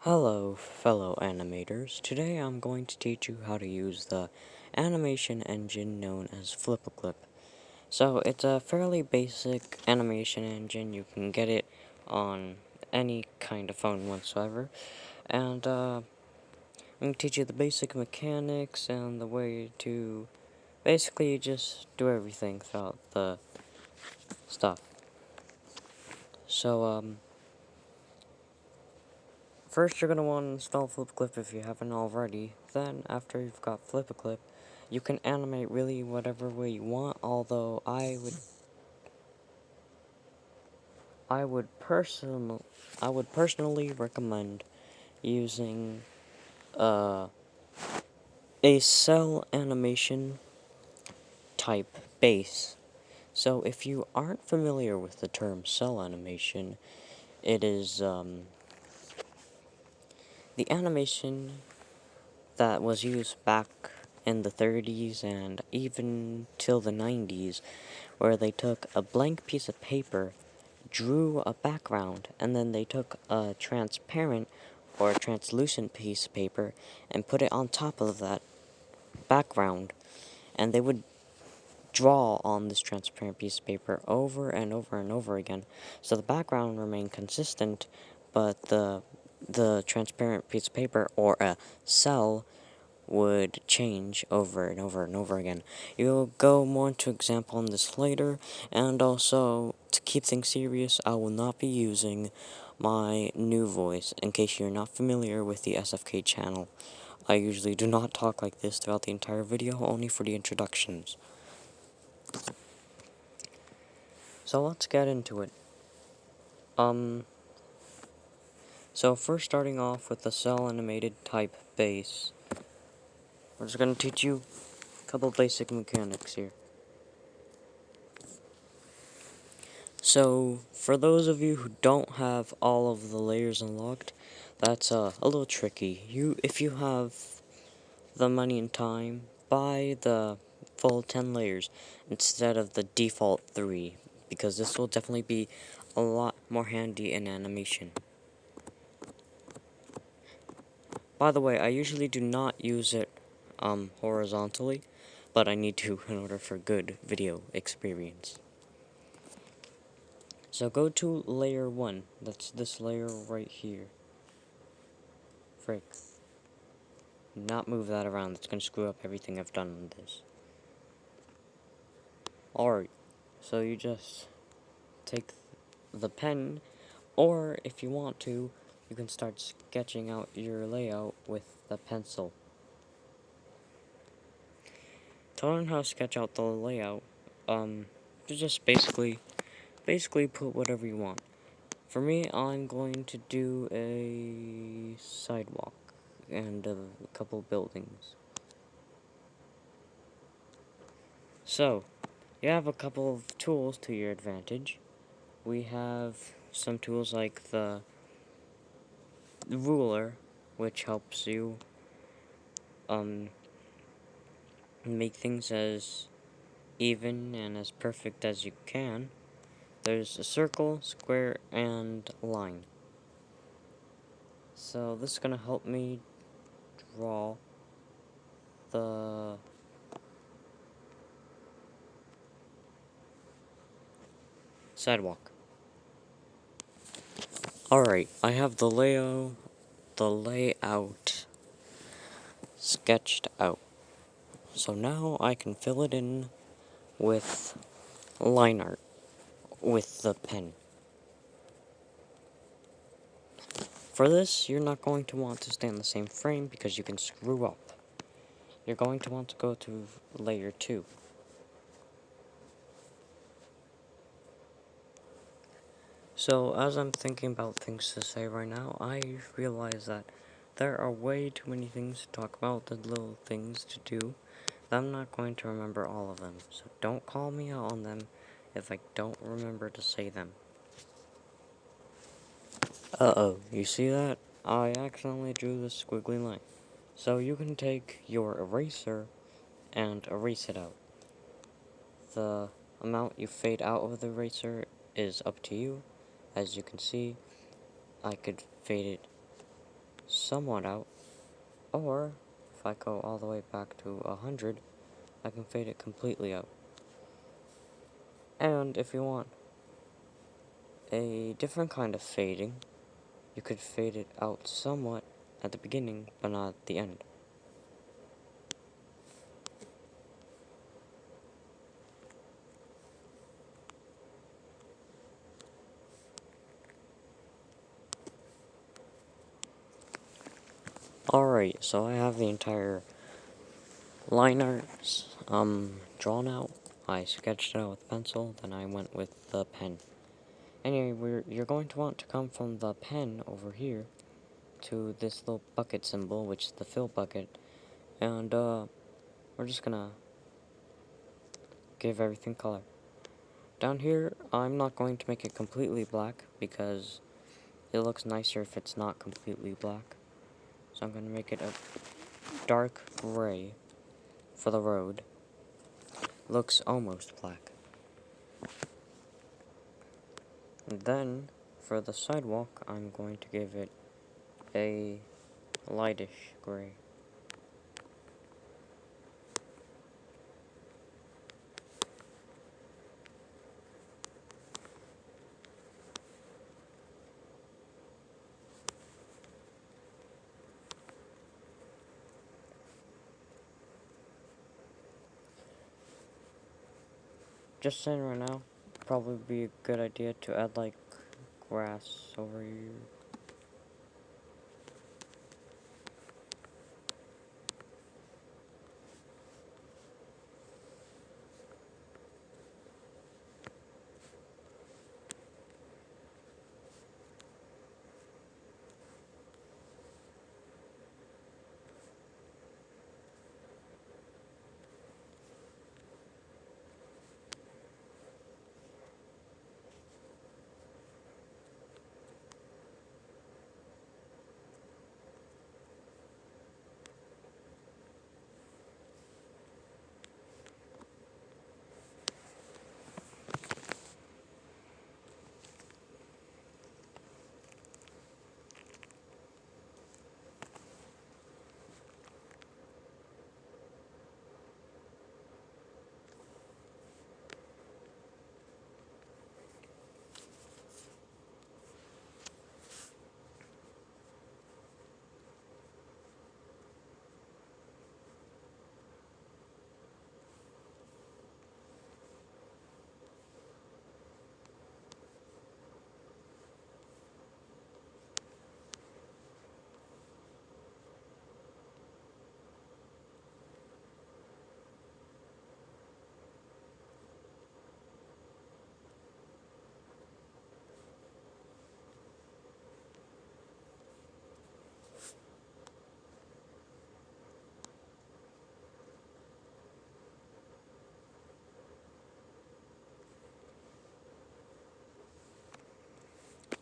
Hello, fellow animators. Today I'm going to teach you how to use the animation engine known as Flip-A-Clip. So it's a fairly basic animation engine. You can get it on any kind of phone whatsoever. And I'm going to teach you the basic mechanics and the way to basically just do everything throughout the stuff. So, first, you're going to want to install Flip-A-Clip if you haven't already. Then, after you've got Flip-A-Clip, you can animate really whatever way you want, although I would personally recommend using a cell animation type base. So if you aren't familiar with the term cell animation, it is the animation that was used back in the 30s and even till the 90s, where they took a blank piece of paper, drew a background, and then they took a transparent or a translucent piece of paper and put it on top of that background, and they would draw on this transparent piece of paper over and over and over again, so the background remained consistent, but the transparent piece of paper, or a cell, would change over and over and over again. You'll go more into example on this later, and also, to keep things serious, I will not be using my new voice, in case you're not familiar with the S.F.K channel. I usually do not talk like this throughout the entire video, only for the introductions. So let's get into it. So first starting off with the cell animated type base, we're just going to teach you a couple basic mechanics here. So, for those of you who don't have all of the layers unlocked, that's a little tricky. If you have the money and time, buy the full 10 layers instead of the default 3, because this will definitely be a lot more handy in animation. By the way, I usually do not use it horizontally, but I need to in order for good video experience. So go to layer 1, that's this layer right here. Frick. Not move that around, that's gonna screw up everything I've done on this. Alright, so you just take the pen, or if you want to, you can start sketching out your layout with the pencil. To learn how to sketch out the layout, you just basically put whatever you want. For me, I'm going to do a sidewalk and a couple buildings. So, you have a couple of tools to your advantage. We have some tools like the ruler, which helps you make things as even and as perfect as you can. There's a circle, square, and line. So this is gonna help me draw the sidewalk. Alright, I have the layout sketched out. So now I can fill it in with line art with the pen. For this, you're not going to want to stay in the same frame because you can screw up. You're going to want to go to layer 2. So, as I'm thinking about things to say right now, I realize that there are way too many things to talk about, the little things to do, that I'm not going to remember all of them. So don't call me out on them if I don't remember to say them. Uh-oh, you see that? I accidentally drew this squiggly line. So you can take your eraser and erase it out. The amount you fade out of the eraser is up to you. As you can see, I could fade it somewhat out, or if I go all the way back to 100, I can fade it completely out. And if you want a different kind of fading, you could fade it out somewhat at the beginning, but not at the end. Alright, so I have the entire line arts drawn out. I sketched it out with pencil, then I went with the pen. Anyway, you're going to want to come from the pen over here to this little bucket symbol, which is the fill bucket, and we're just gonna give everything color. Down here, I'm not going to make it completely black because it looks nicer if it's not completely black. So I'm gonna make it a dark gray for the road. Looks almost black. And then, for the sidewalk, I'm going to give it a lightish gray. Just saying right now, probably be a good idea to add like grass over here.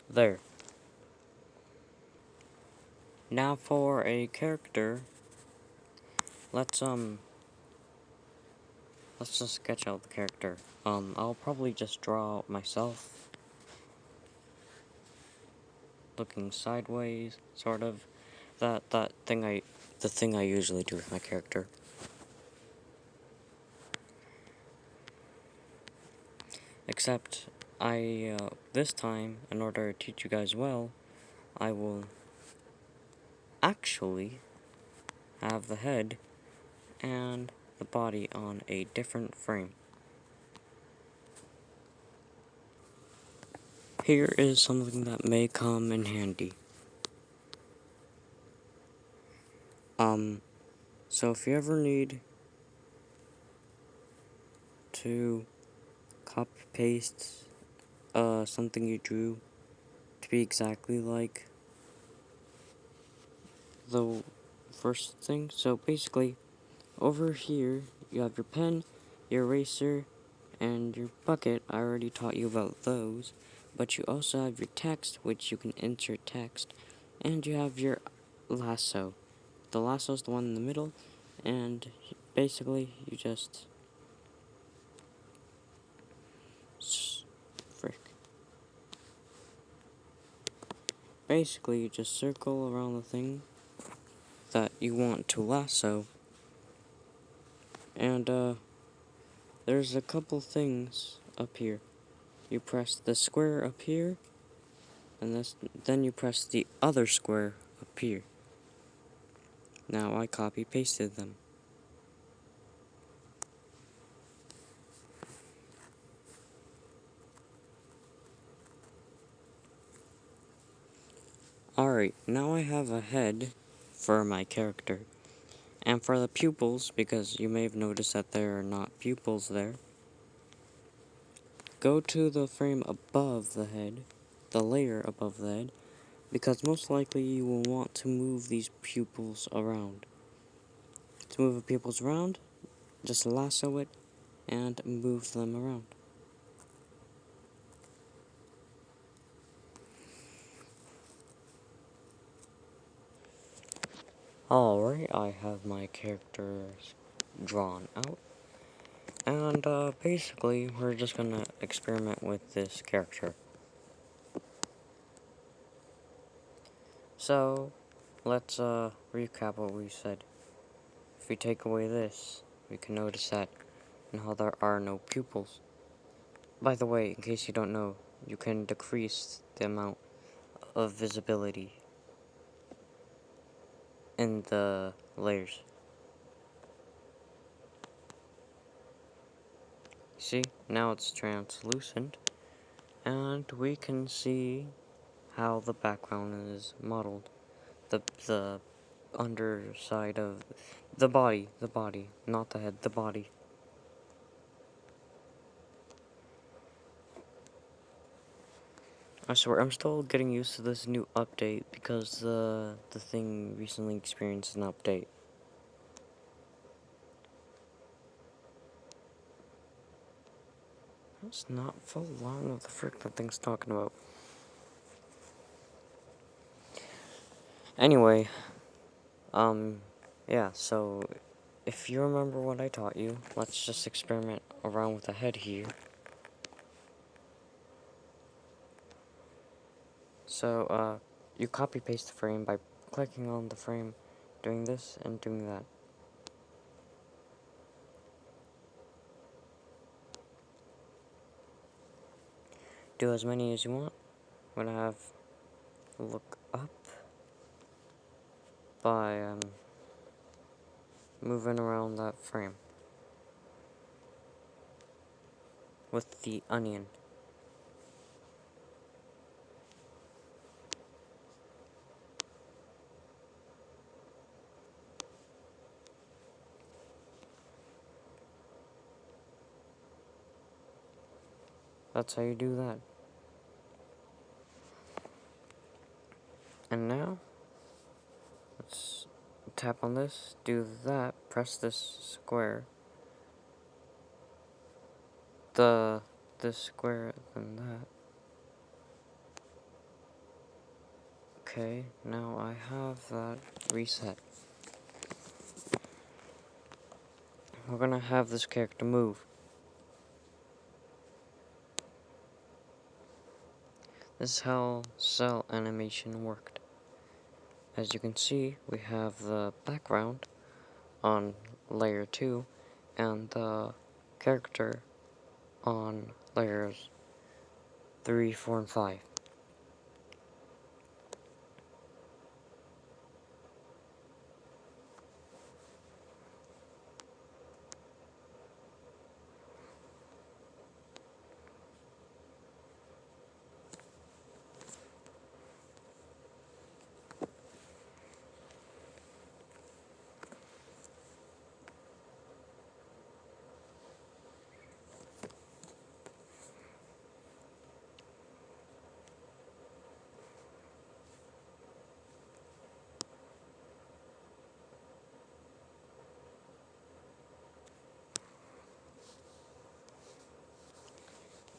There. Now for a character, let's just sketch out the character. I'll probably just draw myself looking sideways, sort of. The thing I usually do with my character. Except this time, in order to teach you guys well, I will actually have the head and the body on a different frame. Here is something that may come in handy. So if you ever need to copy paste something you drew to be exactly like the first thing, so basically over here you have your pen, your eraser, and your bucket. I already taught you about those, but you also have your text, which you can insert text, and you have your lasso. The lasso is the one in the middle, and basically you just frick. Basically you just circle around the thing that you want to lasso. And there's a couple things up here. You press the square up here, and then you press the other square up here. Now I copy pasted them. Alright, now I have a head for my character. And for the pupils, because you may have noticed that there are not pupils there, go to the frame above the head, the layer above the head, because most likely you will want to move these pupils around. To move the pupils around, just lasso it and move them around. Alright, I have my characters drawn out. And basically, we're just gonna experiment with this character. So, let's recap what we said. If we take away this, we can notice that now there are no pupils. By the way, in case you don't know, you can decrease the amount of visibility in the layers. See, now it's translucent, and we can see how the background is modeled. The underside of the body, not the head, the body. I swear, I'm still getting used to this new update because the thing recently experienced an update. It's not full long of the frick that thing's talking about. Anyway, yeah, so if you remember what I taught you, let's just experiment around with the head here. So, you copy paste the frame by clicking on the frame, doing this, and doing that. Do as many as you want. I'm gonna have look up by, moving around that frame with the onion. That's how you do that. And now, let's tap on this, do that, press this square, this square, then that. Okay, now I have that reset. We're gonna have this character move. This is how cell animation worked. As you can see, we have the background on layer 2 and the character on layers 3, 4, and 5.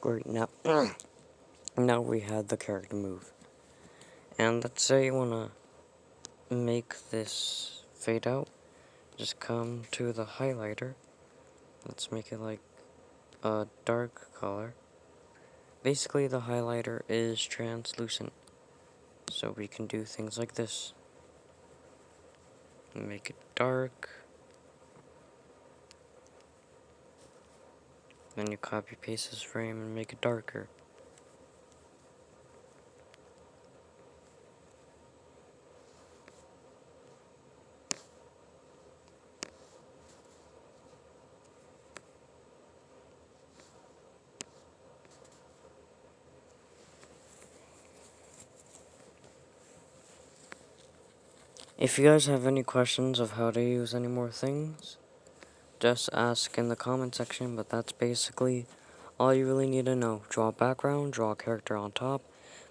Great, now, now we have the character move. And let's say you wanna make this fade out. Just come to the highlighter. Let's make it like a dark color. Basically, the highlighter is translucent, so we can do things like this. Make it dark. Then you copy paste this frame and make it darker. If you guys have any questions of how to use any more things, just ask in the comment section, but that's basically all you really need to know. Draw a background, draw a character on top,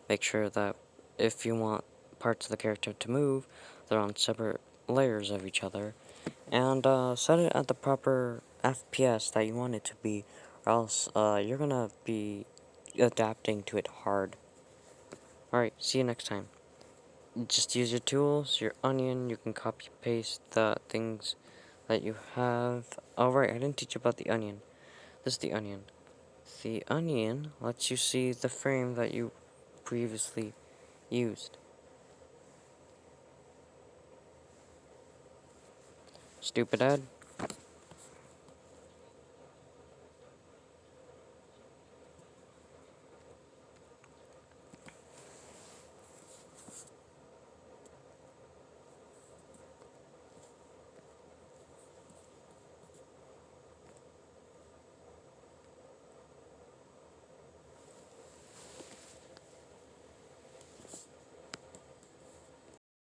make sure that if you want parts of the character to move, they're on separate layers of each other, and set it at the proper FPS that you want it to be, or else you're gonna be adapting to it hard. Alright, see you next time. Just use your tools, your onion, you can copy paste the things that you have. Oh right, I didn't teach you about the onion. This is the onion. The onion lets you see the frame that you previously used. Stupid ad.